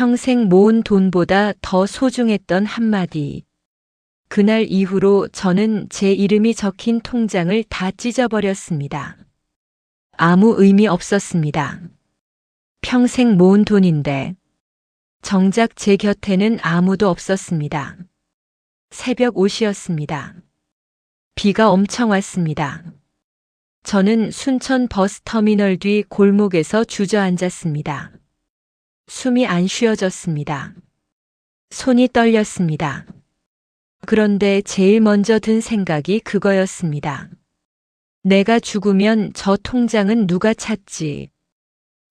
평생 모은 돈보다 더 소중했던 한마디. 그날 이후로 저는 제 이름이 적힌 통장을 다 찢어버렸습니다. 아무 의미 없었습니다. 평생 모은 돈인데 정작 제 곁에는 아무도 없었습니다. 새벽 5시였습니다. 비가 엄청 왔습니다. 저는 순천 버스터미널 뒤 골목에서 주저앉았습니다. 숨이 안 쉬어졌습니다. 손이 떨렸습니다. 그런데 제일 먼저 든 생각이 그거였습니다. 내가 죽으면 저 통장은 누가 찾지?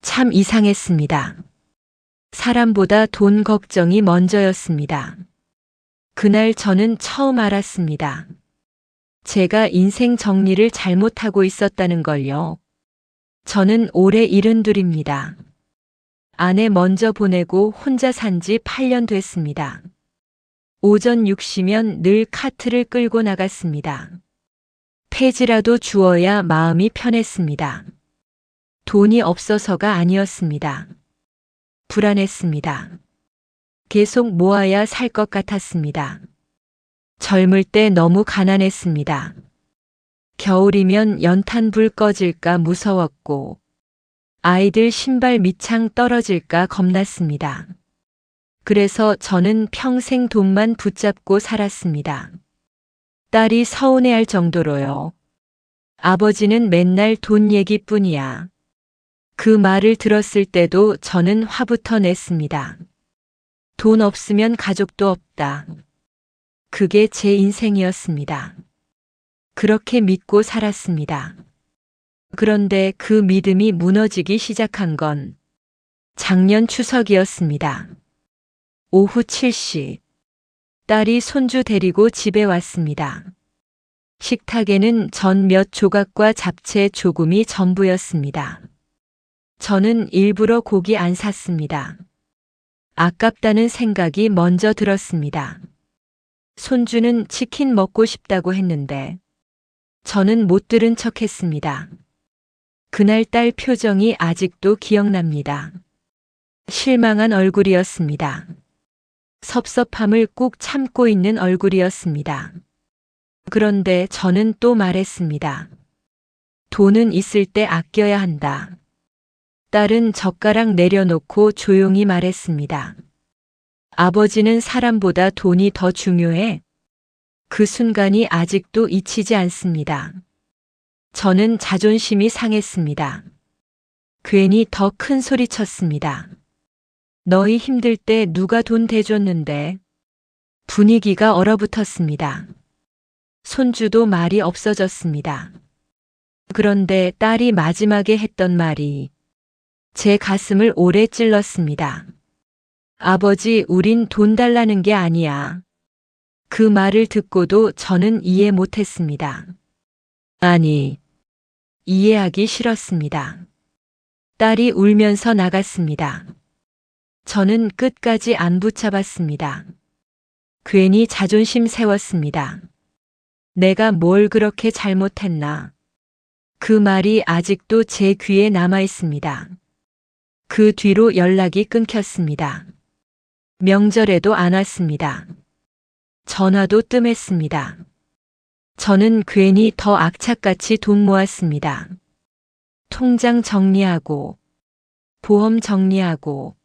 참 이상했습니다. 사람보다 돈 걱정이 먼저였습니다. 그날 저는 처음 알았습니다. 제가 인생 정리를 잘못하고 있었다는 걸요. 저는 올해 72입니다. 아내 먼저 보내고 혼자 산 지 8년 됐습니다. 오전 6시면 늘 카트를 끌고 나갔습니다. 폐지라도 주어야 마음이 편했습니다. 돈이 없어서가 아니었습니다. 불안했습니다. 계속 모아야 살 것 같았습니다. 젊을 때 너무 가난했습니다. 겨울이면 연탄불 꺼질까 무서웠고 아이들 신발 밑창 떨어질까 겁났습니다. 그래서 저는 평생 돈만 붙잡고 살았습니다. 딸이 서운해할 정도로요. 아버지는 맨날 돈 얘기뿐이야. 그 말을 들었을 때도 저는 화부터 냈습니다. 돈 없으면 가족도 없다. 그게 제 인생이었습니다. 그렇게 믿고 살았습니다. 그런데 그 믿음이 무너지기 시작한 건 작년 추석이었습니다. 오후 7시, 딸이 손주 데리고 집에 왔습니다. 식탁에는 전 몇 조각과 잡채 조금이 전부였습니다. 저는 일부러 고기 안 샀습니다. 아깝다는 생각이 먼저 들었습니다. 손주는 치킨 먹고 싶다고 했는데 저는 못 들은 척 했습니다. 그날 딸 표정이 아직도 기억납니다. 실망한 얼굴이었습니다. 섭섭함을 꾹 참고 있는 얼굴이었습니다. 그런데 저는 또 말했습니다. 돈은 있을 때 아껴야 한다. 딸은 젓가락 내려놓고 조용히 말했습니다. 아버지는 사람보다 돈이 더 중요해. 그 순간이 아직도 잊히지 않습니다. 저는 자존심이 상했습니다. 괜히 더 큰 소리 쳤습니다. 너희 힘들 때 누가 돈 대줬는데? 분위기가 얼어붙었습니다. 손주도 말이 없어졌습니다. 그런데 딸이 마지막에 했던 말이 제 가슴을 오래 찔렀습니다. 아버지, 우린 돈 달라는 게 아니야. 그 말을 듣고도 저는 이해 못했습니다. 아니, 이해하기 싫었습니다. 딸이 울면서 나갔습니다. 저는 끝까지 안 붙잡았습니다. 괜히 자존심 세웠습니다. 내가 뭘 그렇게 잘못했나. 그 말이 아직도 제 귀에 남아 있습니다. 그 뒤로 연락이 끊겼습니다. 명절에도 안 왔습니다. 전화도 뜸했습니다. 저는 괜히 더 악착같이 돈 모았습니다. 통장 정리하고, 보험 정리하고,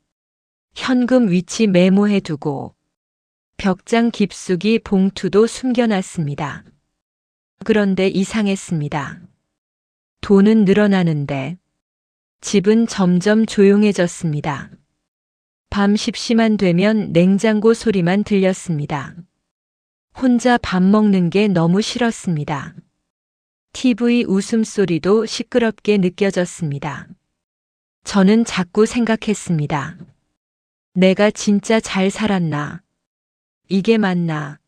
현금 위치 메모해두고, 벽장 깊숙이 봉투도 숨겨놨습니다. 그런데 이상했습니다. 돈은 늘어나는데 집은 점점 조용해졌습니다. 밤 10시만 되면 냉장고 소리만 들렸습니다. 혼자 밥 먹는 게 너무 싫었습니다. TV 웃음소리도 시끄럽게 느껴졌습니다. 저는 자꾸 생각했습니다. 내가 진짜 잘 살았나? 이게 맞나?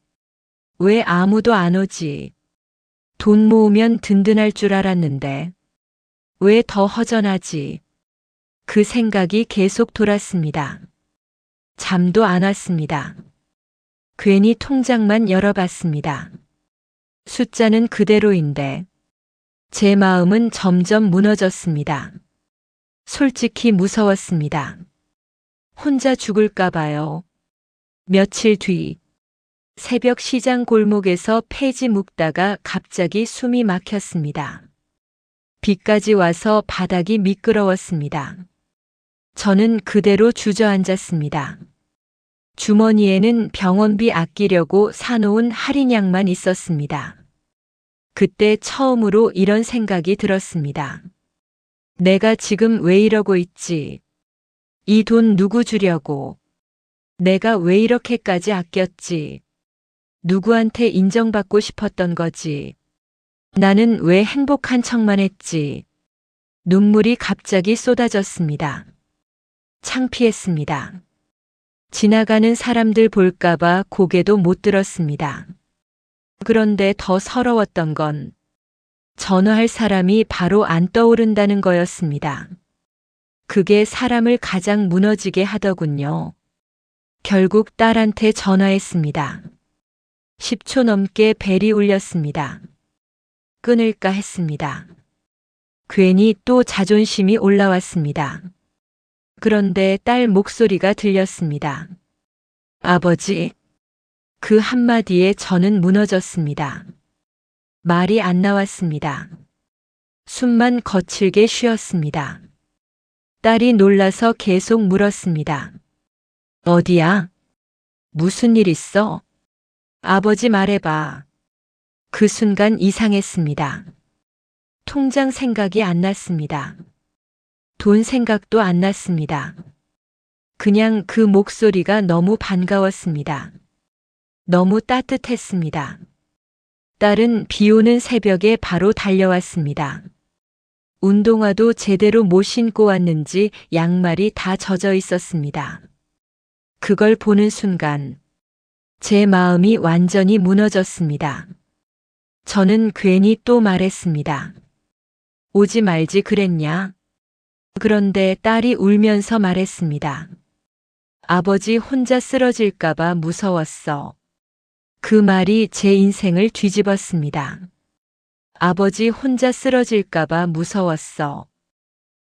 왜 아무도 안 오지? 돈 모으면 든든할 줄 알았는데 왜 더 허전하지? 그 생각이 계속 돌았습니다. 잠도 안 왔습니다. 괜히 통장만 열어봤습니다. 숫자는 그대로인데 제 마음은 점점 무너졌습니다. 솔직히 무서웠습니다. 혼자 죽을까 봐요. 며칠 뒤 새벽 시장 골목에서 폐지 묶다가 갑자기 숨이 막혔습니다. 비까지 와서 바닥이 미끄러웠습니다. 저는 그대로 주저앉았습니다. 주머니에는 병원비 아끼려고 사놓은 할인약만 있었습니다. 그때 처음으로 이런 생각이 들었습니다. 내가 지금 왜 이러고 있지? 이 돈 누구 주려고? 내가 왜 이렇게까지 아꼈지? 누구한테 인정받고 싶었던 거지? 나는 왜 행복한 척만 했지? 눈물이 갑자기 쏟아졌습니다. 창피했습니다. 지나가는 사람들 볼까봐 고개도 못 들었습니다. 그런데 더 서러웠던 건 전화할 사람이 바로 안 떠오른다는 거였습니다. 그게 사람을 가장 무너지게 하더군요. 결국 딸한테 전화했습니다. 10초 넘게 벨이 울렸습니다. 끊을까 했습니다. 괜히 또 자존심이 올라왔습니다. 그런데 딸 목소리가 들렸습니다. 아버지. 그 한마디에 저는 무너졌습니다. 말이 안 나왔습니다. 숨만 거칠게 쉬었습니다. 딸이 놀라서 계속 물었습니다. 어디야? 무슨 일 있어? 아버지 말해봐. 그 순간 이상했습니다. 통장 생각이 안 났습니다. 돈 생각도 안 났습니다. 그냥 그 목소리가 너무 반가웠습니다. 너무 따뜻했습니다. 딸은 비 오는 새벽에 바로 달려왔습니다. 운동화도 제대로 못 신고 왔는지 양말이 다 젖어 있었습니다. 그걸 보는 순간 제 마음이 완전히 무너졌습니다. 저는 괜히 또 말했습니다. 오지 말지 그랬냐? 그런데 딸이 울면서 말했습니다. 아버지 혼자 쓰러질까봐 무서웠어. 그 말이 제 인생을 뒤집었습니다. 아버지 혼자 쓰러질까봐 무서웠어.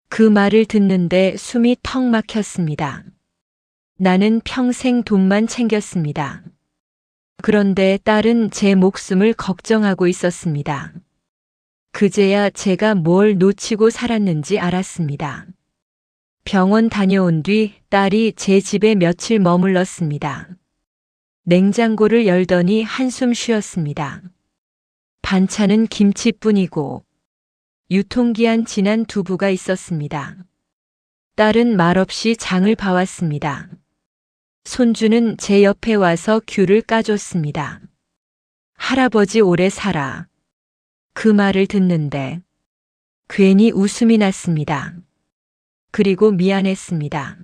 그 말을 듣는데 숨이 턱 막혔습니다. 나는 평생 돈만 챙겼습니다. 그런데 딸은 제 목숨을 걱정하고 있었습니다. 그제야 제가 뭘 놓치고 살았는지 알았습니다. 병원 다녀온 뒤 딸이 제 집에 며칠 머물렀습니다. 냉장고를 열더니 한숨 쉬었습니다. 반찬은 김치뿐이고 유통기한 지난 두부가 있었습니다. 딸은 말없이 장을 봐왔습니다. 손주는 제 옆에 와서 귤을 까줬습니다. 할아버지 오래 살아. 그 말을 듣는데 괜히 웃음이 났습니다. 그리고 미안했습니다.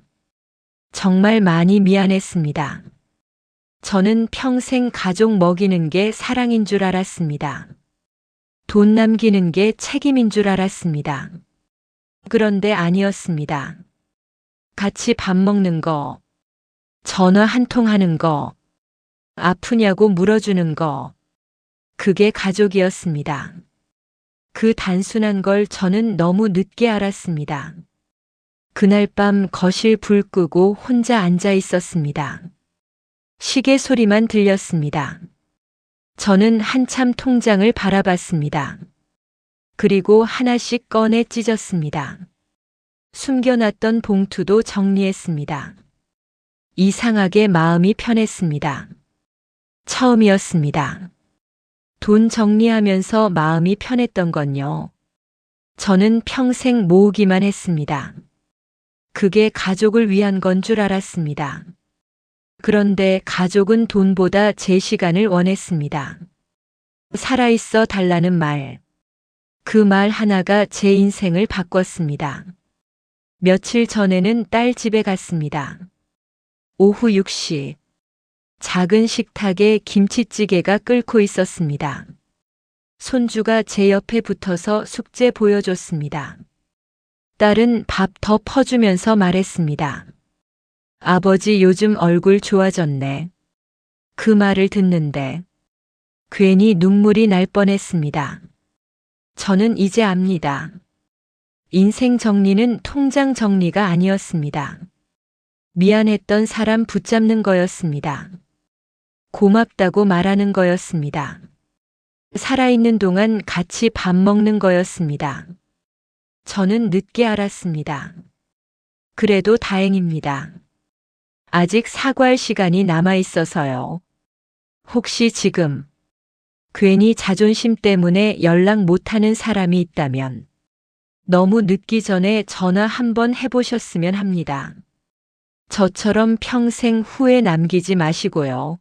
정말 많이 미안했습니다. 저는 평생 가족 먹이는 게 사랑인 줄 알았습니다. 돈 남기는 게 책임인 줄 알았습니다. 그런데 아니었습니다. 같이 밥 먹는 거, 전화 한 통 하는 거, 아프냐고 물어주는 거, 그게 가족이었습니다. 그 단순한 걸 저는 너무 늦게 알았습니다. 그날 밤 거실 불 끄고 혼자 앉아 있었습니다. 시계 소리만 들렸습니다. 저는 한참 통장을 바라봤습니다. 그리고 하나씩 꺼내 찢었습니다. 숨겨놨던 봉투도 정리했습니다. 이상하게 마음이 편했습니다. 처음이었습니다. 돈 정리하면서 마음이 편했던 건요. 저는 평생 모으기만 했습니다. 그게 가족을 위한 건 줄 알았습니다. 그런데 가족은 돈보다 제 시간을 원했습니다. 살아있어 달라는 말. 그 말 하나가 제 인생을 바꿨습니다. 며칠 전에는 딸 집에 갔습니다. 오후 6시. 작은 식탁에 김치찌개가 끓고 있었습니다. 손주가 제 옆에 붙어서 숙제 보여줬습니다. 딸은 밥 더 퍼주면서 말했습니다. 아버지 요즘 얼굴 좋아졌네. 그 말을 듣는데 괜히 눈물이 날 뻔했습니다. 저는 이제 압니다. 인생 정리는 통장 정리가 아니었습니다. 미안했던 사람 붙잡는 거였습니다. 고맙다고 말하는 거였습니다. 살아있는 동안 같이 밥 먹는 거였습니다. 저는 늦게 알았습니다. 그래도 다행입니다. 아직 사과할 시간이 남아 있어서요. 혹시 지금 괜히 자존심 때문에 연락 못하는 사람이 있다면 너무 늦기 전에 전화 한번 해보셨으면 합니다. 저처럼 평생 후회 남기지 마시고요.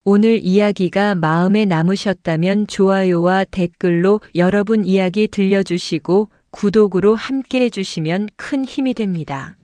오늘 이야기가 마음에 남으셨다면 좋아요와 댓글로 여러분 이야기 들려주시고 구독으로 함께 해주시면 큰 힘이 됩니다.